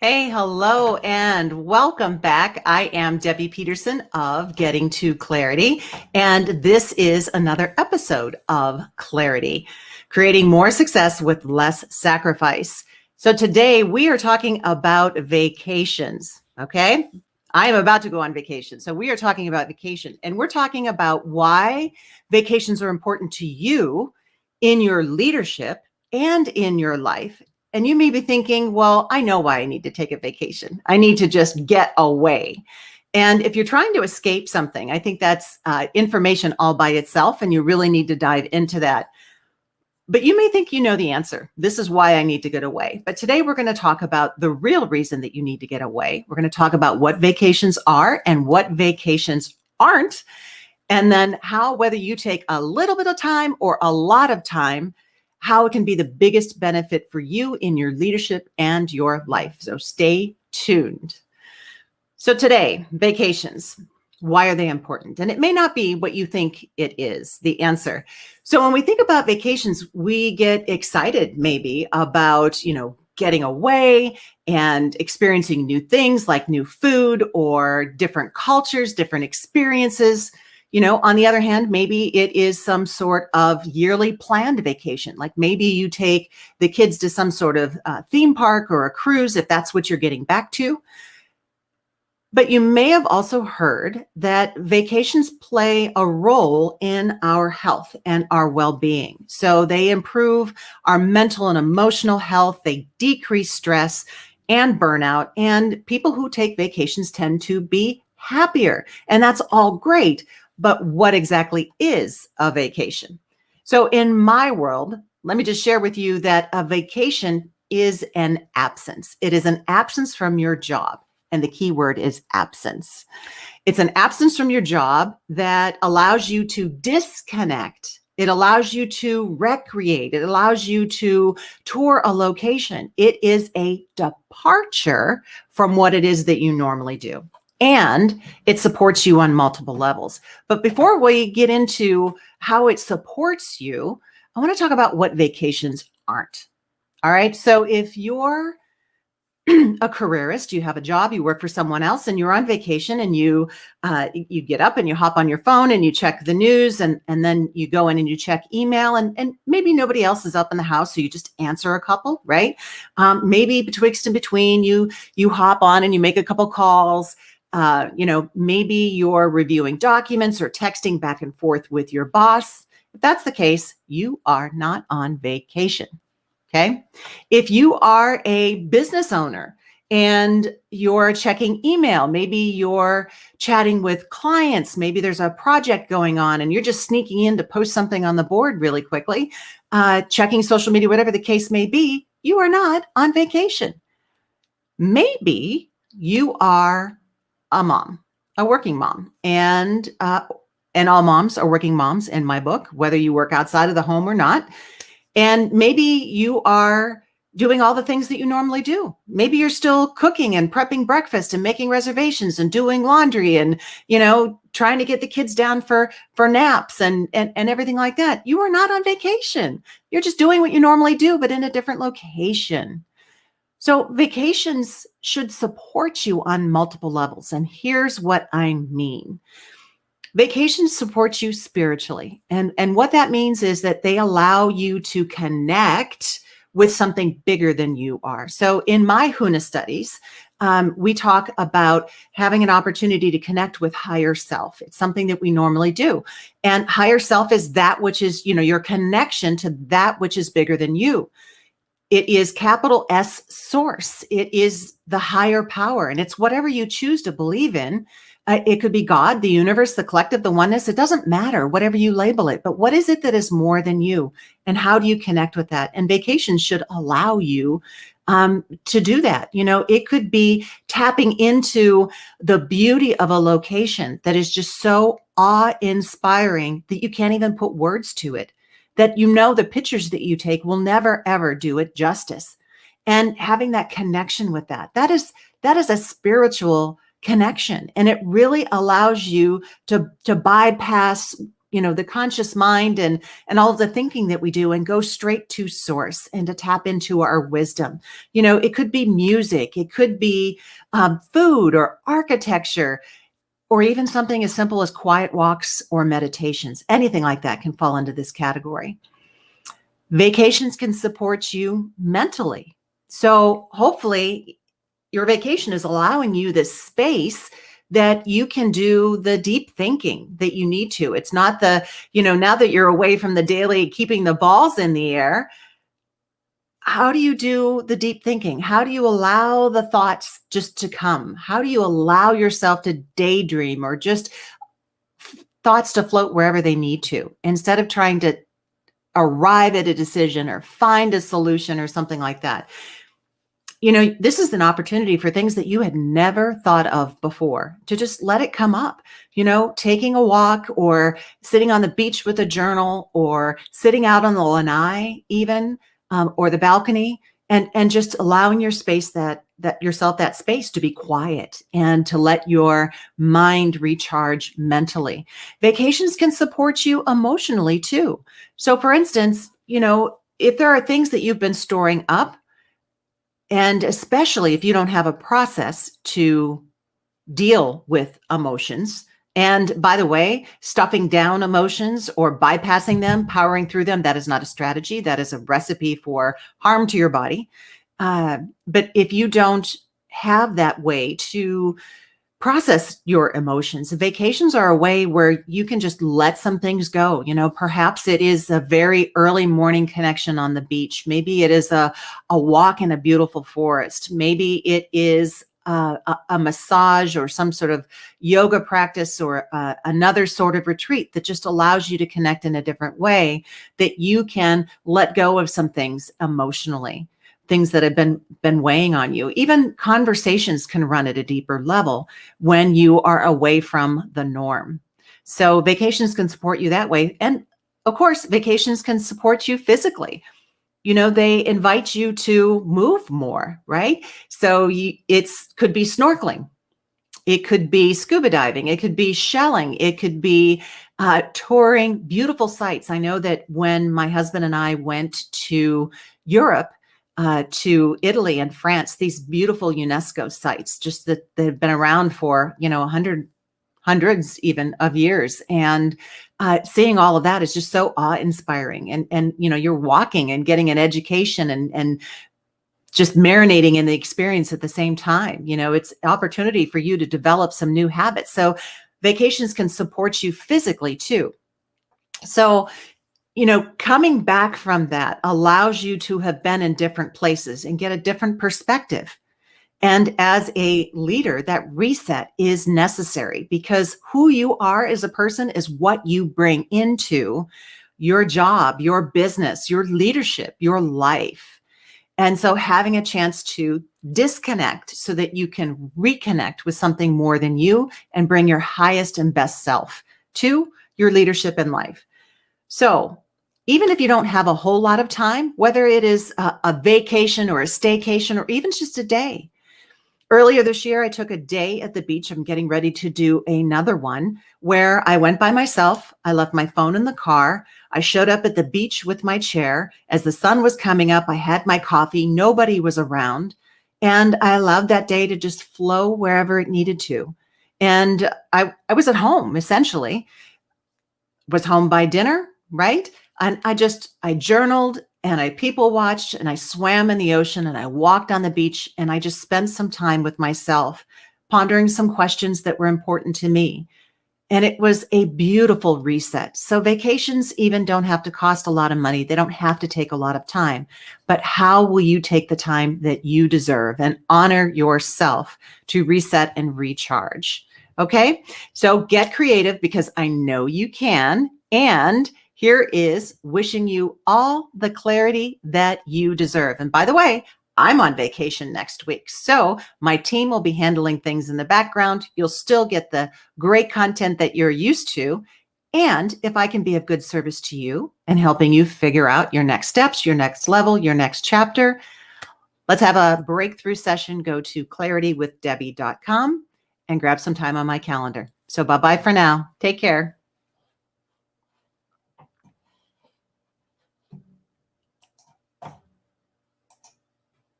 Hey, hello, and welcome back. I am Debbie Peterson of Getting to Clarity, and this is another episode of Clarity, creating more success with less sacrifice. So today we are talking about vacations, okay? I am about to go on vacation. So we are talking about vacation, and we're talking about why vacations are important to you in your leadership and in your life. And you may be thinking, well, I know why I need to take a vacation. I need to just get away. And if you're trying to escape something, I think that's information all by itself, and you really need to dive into that. But you may think you know the answer. This is why I need to get away. But today we're going to talk about the real reason that you need to get away. We're going to talk about what vacations are and what vacations aren't. And then how, whether you take a little bit of time or a lot of time, how it can be the biggest benefit for you in your leadership and your life. So stay tuned. So today, vacations. Why are they important? And it may not be what you think it is, the answer. So when we think about vacations, we get excited maybe about, getting away and experiencing new things like new food or different cultures, different experiences. On the other hand, maybe it is some sort of yearly planned vacation. Like maybe you take the kids to some sort of theme park or a cruise, if that's what you're getting back to. But you may have also heard that vacations play a role in our health and our well-being. So they improve our mental and emotional health. They decrease stress and burnout. And people who take vacations tend to be happier. And that's all great. But what exactly is a vacation? So in my world, let me just share with you that a vacation is an absence. It is an absence from your job. And the key word is absence. It's an absence from your job that allows you to disconnect. It allows you to recreate. It allows you to tour a location. It is a departure from what it is that you normally do. And it supports you on multiple levels. But before we get into how it supports you, I want to talk about what vacations aren't. All right. So if you're a careerist, you have a job, you work for someone else, and you're on vacation, and you get up and you hop on your phone and you check the news, and then you go in and you check email, and maybe nobody else is up in the house, so you just answer a couple, right? Maybe betwixt and between, you hop on and you make a couple calls. Maybe you're reviewing documents or texting back and forth with your boss. If that's the case, you are not on vacation. Okay. If you are a business owner and you're checking email, maybe you're chatting with clients, maybe there's a project going on and you're just sneaking in to post something on the board really quickly, checking social media, whatever the case may be, you are not on vacation. Maybe you are a mom, a working mom, and all moms are working moms in my book, whether you work outside of the home or not. And maybe you are doing all the things that you normally do. Maybe you're still cooking and prepping breakfast and making reservations and doing laundry and, trying to get the kids down for naps and everything like that. You are not on vacation. You're just doing what you normally do, but in a different location. So vacations should support you on multiple levels. And here's what I mean. Vacations support you spiritually. And what that means is that they allow you to connect with something bigger than you are. So in my Huna studies, we talk about having an opportunity to connect with higher self. It's something that we normally do. And higher self is that which is, your connection to that which is bigger than you. It is capital S source. It is the higher power, and it's whatever you choose to believe in. It could be God, the universe, the collective, the oneness. It doesn't matter, whatever you label it. But what is it that is more than you? And how do you connect with that? And vacation should allow you to do that. It could be tapping into the beauty of a location that is just so awe-inspiring that you can't even put words to it. That the pictures that you take will never, ever do it justice. And having that connection with that is a spiritual connection. And it really allows you to bypass, the conscious mind and all of the thinking that we do and go straight to source and to tap into our wisdom. It could be music, it could be food or architecture, or even something as simple as quiet walks or meditations. Anything like that can fall into this category. Vacations can support you mentally. So hopefully your vacation is allowing you this space that you can do the deep thinking that you need to. It's not now that you're away from the daily keeping the balls in the air, how do you do the deep thinking? How do you allow the thoughts just to come? How do you allow yourself to daydream or just thoughts to float wherever they need to, instead of trying to arrive at a decision or find a solution or something like that? This is an opportunity for things that you had never thought of before, to just let it come up. Taking a walk or sitting on the beach with a journal or sitting out on the lanai even, or the balcony, and just allowing your space that yourself that space to be quiet and to let your mind recharge mentally. Vacations can support you emotionally too. So for instance, if there are things that you've been storing up, and especially if you don't have a process to deal with emotions, and by the way, stuffing down emotions or bypassing them, powering through them, that is not a strategy. That is a recipe for harm to your body. But if you don't have that way to process your emotions, vacations are a way where you can just let some things go. Perhaps it is a very early morning connection on the beach. Maybe it is a walk in a beautiful forest. Maybe it is a massage or some sort of yoga practice or another sort of retreat that just allows you to connect in a different way, that you can let go of some things emotionally, things that have been weighing on you. Even conversations can run at a deeper level when you are away from the norm. So vacations can support you that way. And of course, vacations can support you physically. They invite you to move more, right? So it could be snorkeling. It could be scuba diving. It could be shelling. It could be touring beautiful sites. I know that when my husband and I went to Europe, to Italy and France, these beautiful UNESCO sites, just that have been around for, hundreds even of years. And seeing all of that is just so awe-inspiring. And you're walking and getting an education and just marinating in the experience at the same time. It's opportunity for you to develop some new habits. So vacations can support you physically too. So, coming back from that allows you to have been in different places and get a different perspective. And as a leader, that reset is necessary, because who you are as a person is what you bring into your job, your business, your leadership, your life. And so having a chance to disconnect so that you can reconnect with something more than you and bring your highest and best self to your leadership in life. So even if you don't have a whole lot of time, whether it is a vacation or a staycation or even just a day. Earlier this year, I took a day at the beach. I'm getting ready to do another one where I went by myself. I left my phone in the car. I showed up at the beach with my chair. As the sun was coming up, I had my coffee. Nobody was around. And I allowed that day to just flow wherever it needed to. And I was at home, essentially. Was home by dinner, right? And I journaled and I people watched and I swam in the ocean and I walked on the beach and I just spent some time with myself, pondering some questions that were important to me. And it was a beautiful reset. So vacations even don't have to cost a lot of money. They don't have to take a lot of time. But how will you take the time that you deserve and honor yourself to reset and recharge? Okay, so get creative, because I know you can. And here is wishing you all the clarity that you deserve. And by the way, I'm on vacation next week, so my team will be handling things in the background. You'll still get the great content that you're used to. And if I can be of good service to you and helping you figure out your next steps, your next level, your next chapter, let's have a breakthrough session. Go to claritywithdebbie.com and grab some time on my calendar. So bye-bye for now. Take care.